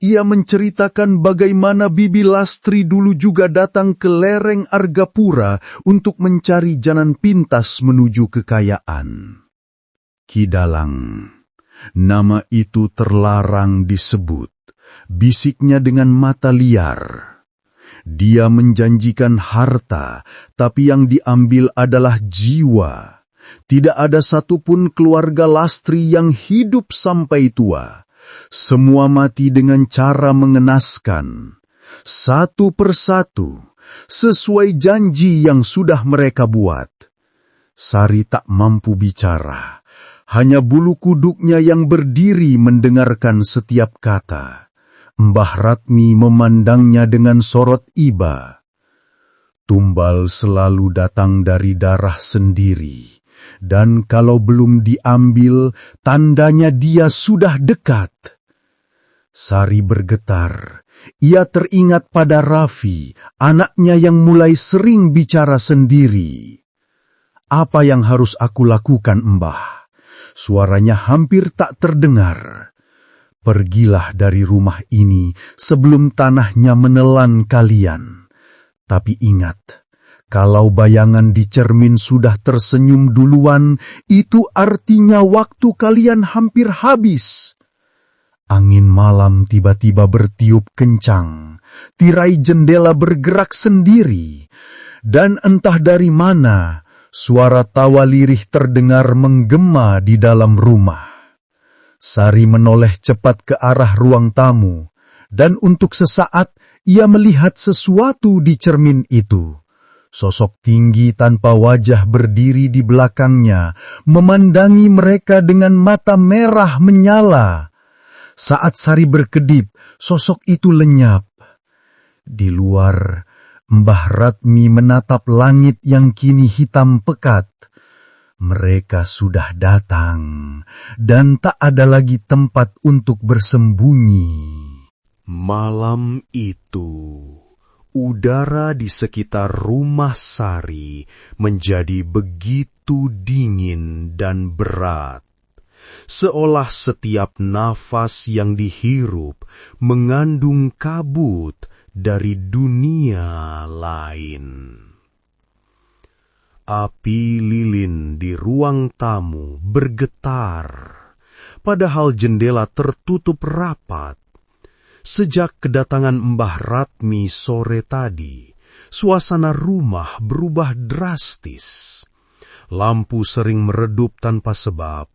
S4: Ia menceritakan bagaimana Bibi Lastri dulu juga datang ke lereng Argapura untuk mencari jalan pintas menuju kekayaan. "Kidalang, nama itu terlarang disebut," bisiknya dengan mata liar. "Dia menjanjikan harta, tapi yang diambil adalah jiwa. Tidak ada satupun keluarga Lastri yang hidup sampai tua. Semua mati dengan cara mengenaskan, satu persatu, sesuai janji yang sudah mereka buat." Sari tak mampu bicara. Hanya bulu kuduknya yang berdiri mendengarkan setiap kata. Mbah Ratmi memandangnya dengan sorot iba. "Tumbal selalu datang dari darah sendiri, dan kalau belum diambil, tandanya dia sudah dekat. Sari bergetar. Ia teringat pada Raffi, anaknya yang mulai sering bicara sendiri. "Apa yang harus aku lakukan, Mbah?" Suaranya hampir tak terdengar. "Pergilah dari rumah ini sebelum tanahnya menelan kalian. Tapi ingat, kalau bayangan di cermin sudah tersenyum duluan, itu artinya waktu kalian hampir habis." Angin malam tiba-tiba bertiup kencang, tirai jendela bergerak sendiri, dan entah dari mana, suara tawa lirih terdengar menggema di dalam rumah. Sari menoleh cepat ke arah ruang tamu, dan untuk sesaat ia melihat sesuatu di cermin itu. Sosok tinggi tanpa wajah berdiri di belakangnya, memandangi mereka dengan mata merah menyala. Saat Sari berkedip, sosok itu lenyap. Di luar, Mbah Ratmi menatap langit yang kini hitam pekat. Mereka sudah datang, dan tak ada lagi tempat untuk bersembunyi.
S3: Malam itu, udara di sekitar rumah Sari menjadi begitu dingin dan berat. Seolah setiap nafas yang dihirup mengandung kabut dari dunia lain. Api lilin di ruang tamu bergetar, padahal jendela tertutup rapat. Sejak kedatangan Mbah Ratmi sore tadi, suasana rumah berubah drastis. Lampu sering meredup tanpa sebab,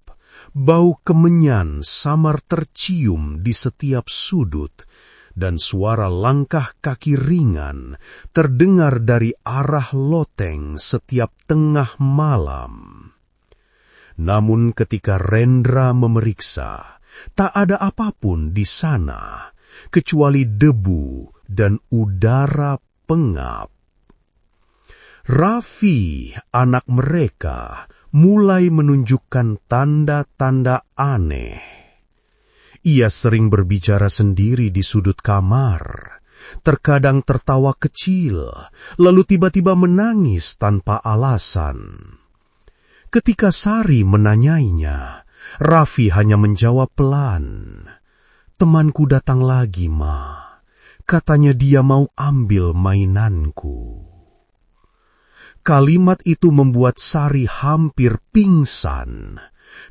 S3: bau kemenyan samar tercium di setiap sudut, dan suara langkah kaki ringan terdengar dari arah loteng setiap tengah malam. Namun ketika Rendra memeriksa, tak ada apapun di sana, kecuali debu dan udara pengap. Raffi, anak mereka, mulai menunjukkan tanda-tanda aneh. Ia sering berbicara sendiri di sudut kamar, terkadang tertawa kecil, lalu tiba-tiba menangis tanpa alasan. Ketika Sari menanyainya, Raffi hanya menjawab pelan, "Temanku datang lagi, Ma. Katanya dia mau ambil mainanku." Kalimat itu membuat Sari hampir pingsan,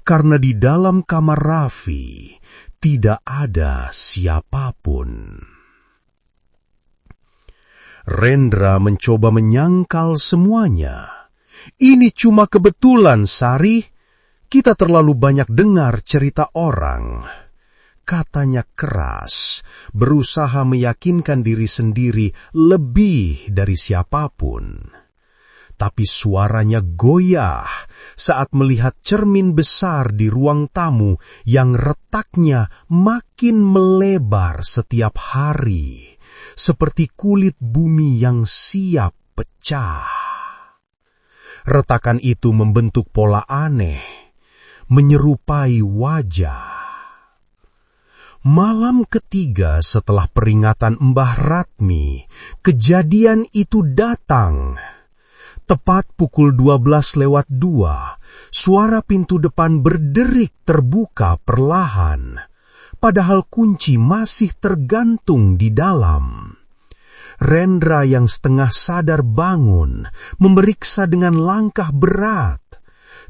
S3: karena di dalam kamar Raffi tidak ada siapapun. Rendra mencoba menyangkal semuanya. "Ini cuma kebetulan, Sari. Kita terlalu banyak dengar cerita orang," katanya keras, berusaha meyakinkan diri sendiri lebih dari siapapun. Tapi suaranya goyah saat melihat cermin besar di ruang tamu yang retaknya makin melebar setiap hari, seperti kulit bumi yang siap pecah. Retakan itu membentuk pola aneh, menyerupai wajah. Malam ketiga setelah peringatan Mbah Ratmi, kejadian itu datang. Tepat pukul 12:02, suara pintu depan berderik terbuka perlahan, padahal kunci masih tergantung di dalam. Rendra yang setengah sadar bangun, memeriksa dengan langkah berat.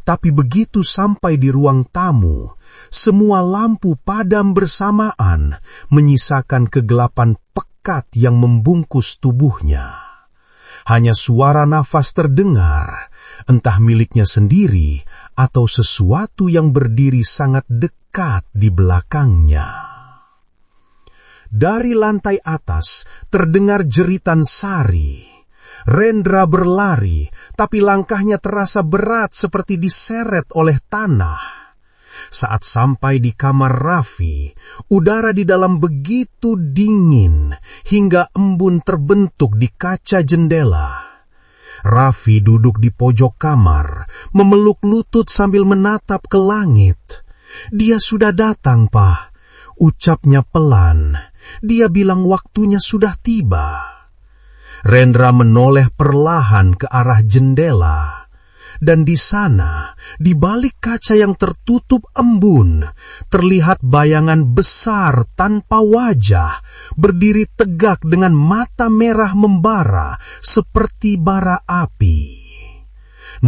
S3: Tapi begitu sampai di ruang tamu, semua lampu padam bersamaan, menyisakan kegelapan pekat yang membungkus tubuhnya. Hanya suara nafas terdengar, entah miliknya sendiri atau sesuatu yang berdiri sangat dekat di belakangnya. Dari lantai atas terdengar jeritan Sari. Rendra berlari, tapi langkahnya terasa berat seperti diseret oleh tanah. Saat sampai di kamar Raffi, udara di dalam begitu dingin hingga embun terbentuk di kaca jendela.
S4: Raffi duduk di pojok kamar, memeluk lutut sambil menatap ke langit. "Dia sudah datang, Pak," ucapnya pelan. "Dia bilang waktunya sudah tiba." Rendra menoleh perlahan ke arah jendela. Dan di sana, di balik kaca yang tertutup embun, terlihat bayangan besar tanpa wajah, berdiri tegak dengan mata merah membara seperti bara api.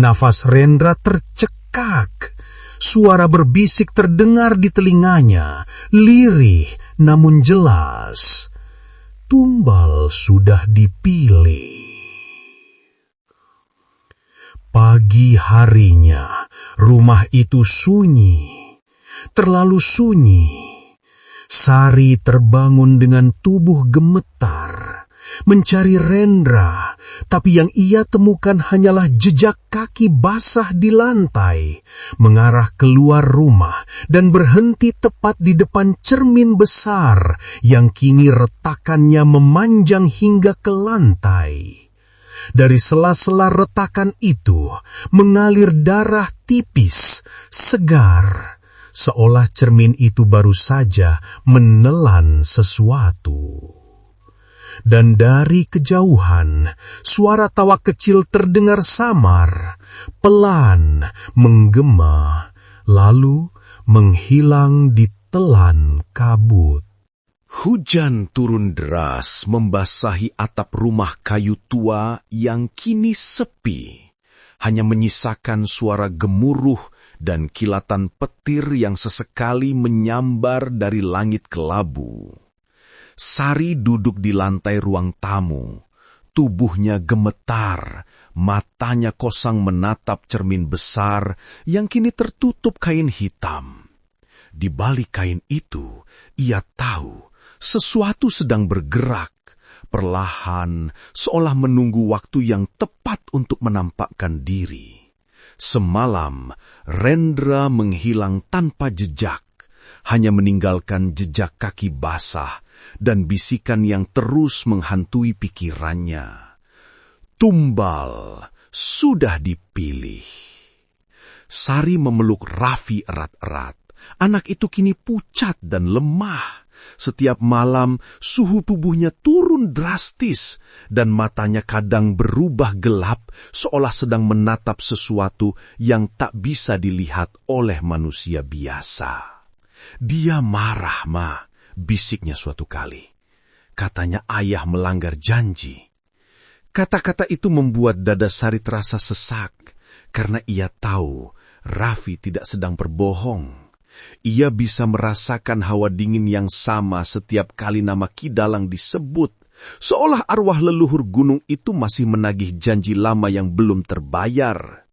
S4: Nafas Rendra tercekak. Suara berbisik terdengar di telinganya, lirih namun jelas. Tumbal sudah dipilih. Pagi harinya, rumah itu sunyi, terlalu sunyi. Sari terbangun dengan tubuh gemetar, mencari Rendra, tapi yang ia temukan hanyalah jejak kaki basah di lantai, mengarah keluar rumah dan berhenti tepat di depan cermin besar yang kini retakannya memanjang hingga ke lantai. Dari sela-sela retakan itu mengalir darah tipis, segar, seolah cermin itu baru saja menelan sesuatu. Dan dari kejauhan, suara tawa kecil terdengar samar, pelan, menggema, lalu menghilang di telan kabut.
S3: Hujan turun deras membasahi atap rumah kayu tua yang kini sepi, hanya menyisakan suara gemuruh dan kilatan petir yang sesekali menyambar dari langit kelabu. Sari duduk di lantai ruang tamu, tubuhnya gemetar, matanya kosong menatap cermin besar yang kini tertutup kain hitam. Di balik kain itu, ia tahu sesuatu sedang bergerak, perlahan, seolah menunggu waktu yang tepat untuk menampakkan diri. Semalam, Rendra menghilang tanpa jejak, hanya meninggalkan jejak kaki basah dan bisikan yang terus menghantui pikirannya. Tumbal sudah dipilih. Sari memeluk Raffi erat-erat. Anak itu kini pucat dan lemah. Setiap malam suhu tubuhnya turun drastis dan matanya kadang berubah gelap seolah sedang menatap sesuatu yang tak bisa dilihat oleh manusia biasa. "Dia marah, Ma," bisiknya suatu kali. "Katanya ayah melanggar janji." Kata-kata itu membuat dada Sari terasa sesak karena ia tahu Raffi tidak sedang berbohong. Ia bisa merasakan hawa dingin yang sama setiap kali nama Kidalang disebut, seolah arwah leluhur gunung itu masih menagih janji lama yang belum terbayar.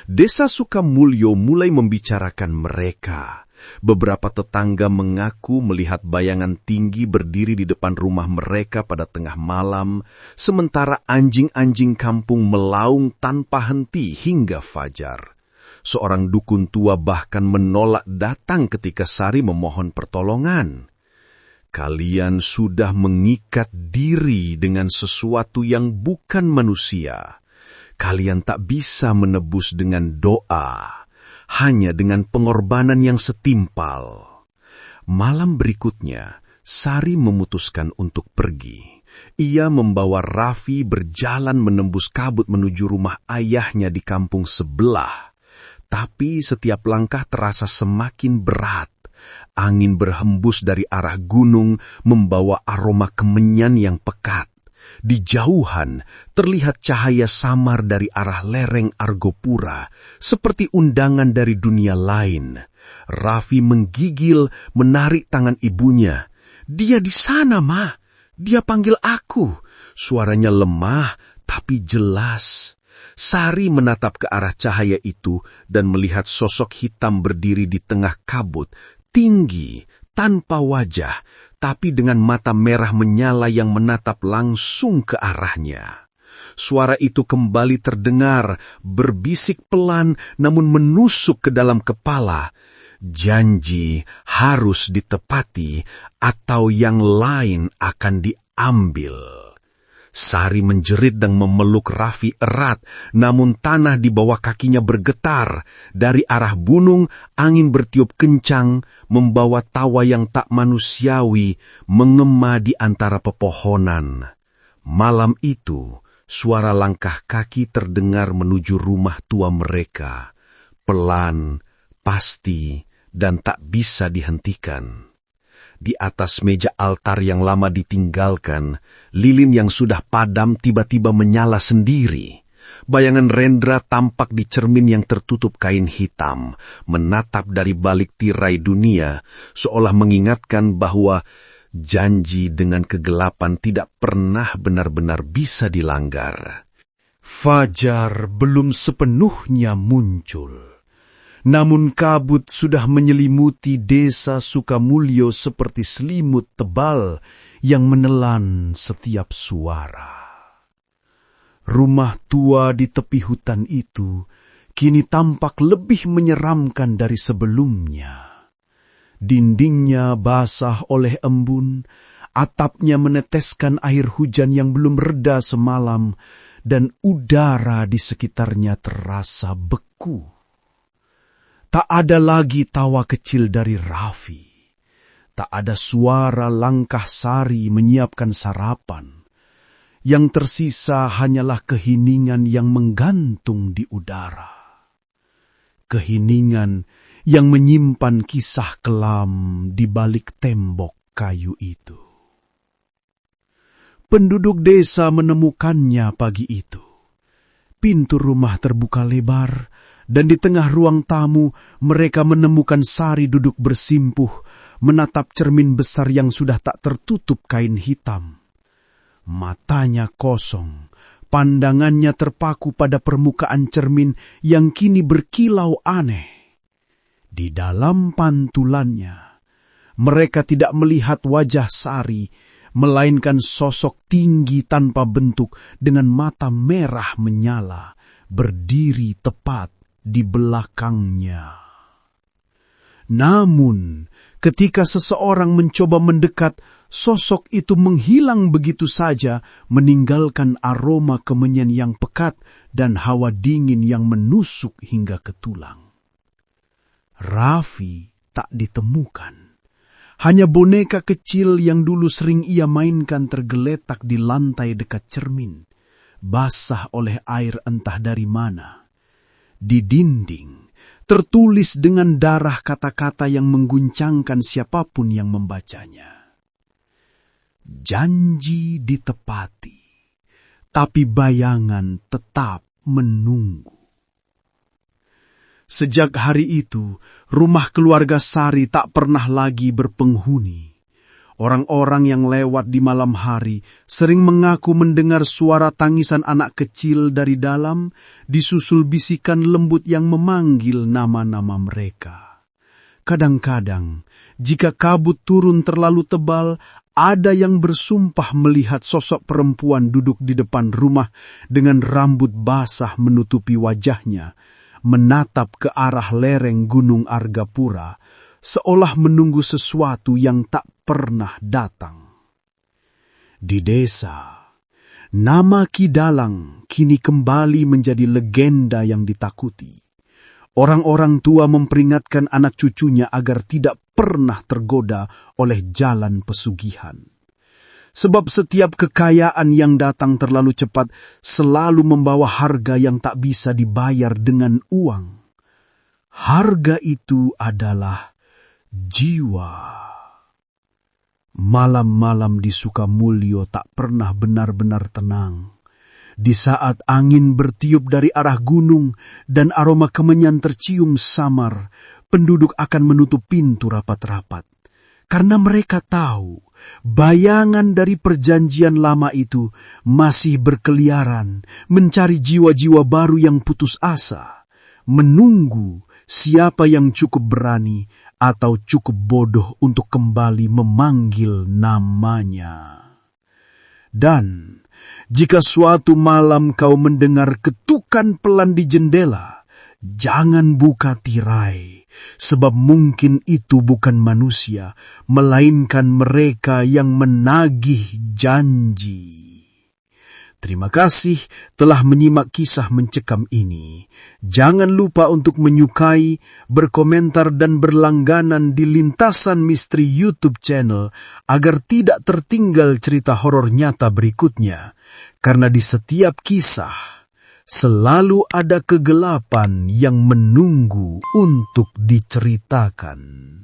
S3: Desa Sukamulyo mulai membicarakan mereka. Beberapa tetangga mengaku melihat bayangan tinggi berdiri di depan rumah mereka pada tengah malam, sementara anjing-anjing kampung melaung tanpa henti hingga fajar. Seorang dukun tua bahkan menolak datang ketika Sari memohon pertolongan. "Kalian sudah mengikat diri dengan sesuatu yang bukan manusia. Kalian tak bisa menebus dengan doa, hanya dengan pengorbanan yang setimpal." Malam berikutnya, Sari memutuskan untuk pergi. Ia membawa Raffi berjalan menembus kabut menuju rumah ayahnya di kampung sebelah. Tapi setiap langkah terasa semakin berat. Angin berhembus dari arah gunung membawa aroma kemenyan yang pekat. Di jauhan terlihat cahaya samar dari arah lereng Argopura, seperti undangan dari dunia lain. Raffi menggigil menarik tangan ibunya. "Dia di sana, Ma. Dia panggil aku." Suaranya lemah tapi jelas. Sari menatap ke arah cahaya itu dan melihat sosok hitam berdiri di tengah kabut, tinggi, tanpa wajah, tapi dengan mata merah menyala yang menatap langsung ke arahnya. Suara itu kembali terdengar, berbisik pelan namun menusuk ke dalam kepala. Janji harus ditepati atau yang lain akan diambil.
S4: Sari menjerit dan memeluk Raffi erat, namun tanah di bawah kakinya bergetar. Dari arah gunung, angin bertiup kencang, membawa tawa yang tak manusiawi, mengema di antara pepohonan. Malam itu, suara langkah kaki terdengar menuju rumah tua mereka. Pelan, pasti, dan tak bisa dihentikan. Di atas meja altar yang lama ditinggalkan, lilin yang sudah padam tiba-tiba menyala sendiri. Bayangan Rendra tampak di cermin yang tertutup kain hitam, menatap dari balik tirai dunia, seolah mengingatkan bahwa janji dengan kegelapan tidak pernah benar-benar bisa dilanggar.
S1: Fajar belum sepenuhnya muncul. Namun kabut sudah menyelimuti desa Sukamulyo seperti selimut tebal yang menelan setiap suara. Rumah tua di tepi hutan itu kini tampak lebih menyeramkan dari sebelumnya. Dindingnya basah oleh embun, atapnya meneteskan air hujan yang belum reda semalam, dan udara di sekitarnya terasa beku. Tak ada lagi tawa kecil dari Raffi. Tak ada suara langkah Sari menyiapkan sarapan. Yang tersisa hanyalah keheningan yang menggantung di udara. Keheningan yang menyimpan kisah kelam di balik tembok kayu itu. Penduduk desa menemukannya pagi itu. Pintu rumah terbuka lebar, dan di tengah ruang tamu, mereka menemukan Sari duduk bersimpuh, menatap cermin besar yang sudah tak tertutup kain hitam. Matanya kosong, pandangannya terpaku pada permukaan cermin yang kini berkilau aneh. Di dalam pantulannya, mereka tidak melihat wajah Sari, melainkan sosok tinggi tanpa bentuk dengan mata merah menyala, berdiri tepat di belakangnya. Namun, ketika seseorang mencoba mendekat, sosok itu menghilang begitu saja, meninggalkan aroma kemenyan yang pekat dan hawa dingin yang menusuk hingga ke tulang. Raffi tak ditemukan. Hanya boneka kecil yang dulu sering ia mainkan tergeletak di lantai dekat cermin, basah oleh air entah dari mana. Di dinding, tertulis dengan darah kata-kata yang mengguncangkan siapapun yang membacanya. Janji ditepati, tapi bayangan tetap menunggu. Sejak hari itu, rumah keluarga Sari tak pernah lagi berpenghuni. Orang-orang yang lewat di malam hari sering mengaku mendengar suara tangisan anak kecil dari dalam, disusul bisikan lembut yang memanggil nama-nama mereka. Kadang-kadang, jika kabut turun terlalu tebal, ada yang bersumpah melihat sosok perempuan duduk di depan rumah dengan rambut basah menutupi wajahnya, menatap ke arah lereng Gunung Argapura, seolah menunggu sesuatu yang tak pernah datang. Di desa, nama Ki Dalang kini kembali menjadi legenda yang ditakuti. Orang-orang tua memperingatkan anak cucunya agar tidak pernah tergoda oleh jalan pesugihan. Sebab setiap kekayaan yang datang terlalu cepat selalu membawa harga yang tak bisa dibayar dengan uang. Harga itu adalah jiwa. Malam-malam di Sukamulyo tak pernah benar-benar tenang. Di saat angin bertiup dari arah gunung dan aroma kemenyan tercium samar, penduduk akan menutup pintu rapat-rapat. Karena mereka tahu, bayangan dari perjanjian lama itu masih berkeliaran, mencari jiwa-jiwa baru yang putus asa, menunggu siapa yang cukup berani atau cukup bodoh untuk kembali memanggil namanya. Dan jika suatu malam kau mendengar ketukan pelan di jendela, jangan buka tirai, sebab mungkin itu bukan manusia, melainkan mereka yang menagih janji.
S4: Terima kasih telah menyimak kisah mencekam ini. Jangan lupa untuk menyukai, berkomentar dan berlangganan di Lintasan Misteri YouTube channel agar tidak tertinggal cerita horor nyata berikutnya. Karena di setiap kisah selalu ada kegelapan yang menunggu untuk diceritakan.